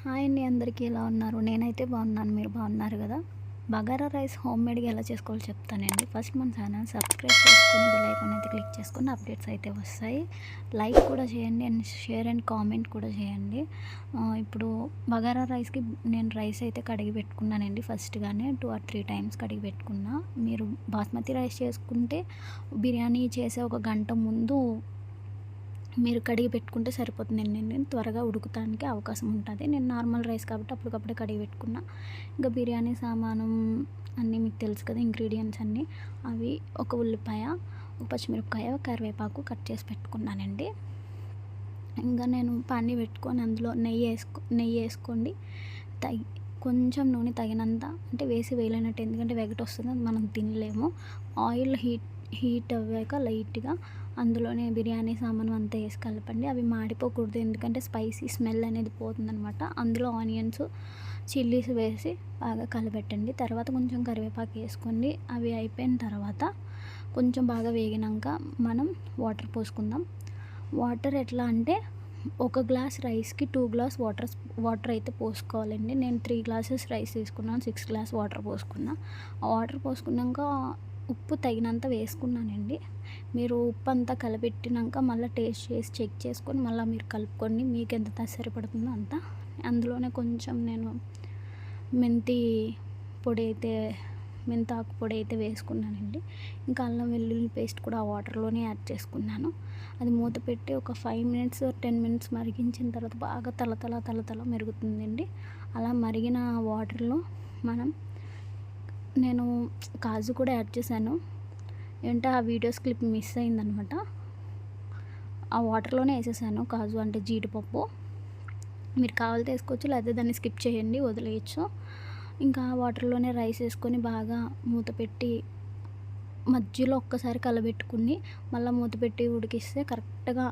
Hi అండి, అందరికీ ఎలా ఉన్నారు? నేనైతే బాగున్నాను. మీరు బాగున్నారు కదా? బగారా రైస్ హోమ్మేడ్గా ఎలా చేసుకోవాలో చెప్తానండి. ఫస్ట్ మన ఛానల్ సబ్స్క్రైబ్ చేసుకొని బెల్ ఐకాన్ అయితే క్లిక్ చేసుకొని అప్డేట్స్ అయితే వస్తాయి. లైక్ కూడా చేయండి అండ్ షేర్ అండ్ కామెంట్ కూడా చేయండి. ఇప్పుడు బగారా రైస్కి నేను రైస్ అయితే కడిగి పెట్టుకున్నానండి. ఫస్ట్గానే 2 or 3 టైమ్స్ కడిగి పెట్టుకున్నా. మీరు బాస్మతి రైస్ చేసుకుంటే బిర్యానీ చేసే ఒక గంట ముందు మీరు కడిగి పెట్టుకుంటే సరిపోతుందండి. నేను త్వరగా ఉడకటానికి అవకాశం ఉంటుంది. నేను నార్మల్ రైస్ కాబట్టి అప్పటికప్పుడే కడిగి పెట్టుకున్నా. ఇంకా బిర్యానీ సామాను అన్నీ మీకు తెలుసు కదా, ఇంగ్రీడియంట్స్ అన్నీ. అవి ఒక ఉల్లిపాయ, ఒక పచ్చిమిరపకాయ, కరివేపాకు కట్ చేసి పెట్టుకున్నానండి. ఇంకా నేను పాన్ని పెట్టుకొని అందులో నెయ్యి వేసుకోండి. కొంచెం నూనె తగినంత, అంటే వేయలేనట్టు, ఎందుకంటే వెగట్ వస్తుంది, అది మనం తినలేము. ఆయిల్ హీట్ అవ్వాక లైట్గా అందులోనే బిర్యానీ సామాను అంతా వేసి కలపండి. అవి మాడిపోకూడదు, ఎందుకంటే స్పైసీ స్మెల్ అనేది పోతుందనమాట. అందులో ఆనియన్స్, చిల్లీస్ వేసి బాగా కలపెట్టండి. తర్వాత కొంచెం కరివేపాకు వేసుకోండి. అవి అయిపోయిన తర్వాత కొంచెం బాగా వేగినాక మనం వాటర్ పోసుకుందాం. వాటర్ ఎట్లా అంటే, ఒక గ్లాస్ రైస్కి 2 గ్లాస్ వాటర్ అయితే పోసుకోవాలండి. నేను 3 గ్లాసెస్ రైస్ తీసుకున్నాను, 6 గ్లాస్ వాటర్ పోసుకున్నా. ఆ వాటర్ పోసుకున్నాక ఉప్పు తగినంత వేసుకున్నానండి. మీరు ఉప్పు అంతా కలిపెట్టినాక మళ్ళీ టేస్ట్ చేసి చెక్ చేసుకొని మళ్ళీ మీరు కలుపుకోండి, మీకు ఎంత సరిపడుతుందో అంత. అందులోనే కొంచెం నేను మెంతాకు పొడి అయితే వేసుకున్నానండి. ఇంకా అల్లం వెల్లుల్లి పేస్ట్ కూడా ఆ వాటర్లోనే యాడ్ చేసుకున్నాను. అది మూత పెట్టి ఒక 5 minutes 10 minutes మరిగించిన తర్వాత బాగా తల మెరుగుతుందండి. అలా మరిగిన వాటర్లో నేను కాజు కూడా యాడ్ చేశాను. ఏంటంటే ఆ వీడియోస్ క్లిప్ మిస్ అయిందనమాట. ఆ వాటర్లోనే వేసేసాను కాజు, అంటే జీడిపప్పు. మీరు కావాలితే వేసుకోవచ్చు, లేకపోతే దాన్ని స్కిప్ చేయండి, వదిలేయచ్చు. ఇంకా వాటర్లోనే రైస్ వేసుకొని బాగా మూత పెట్టి మధ్యలో ఒక్కసారి కలబెట్టుకుని మళ్ళీ మూత పెట్టి ఉడికిస్తే కరెక్ట్గా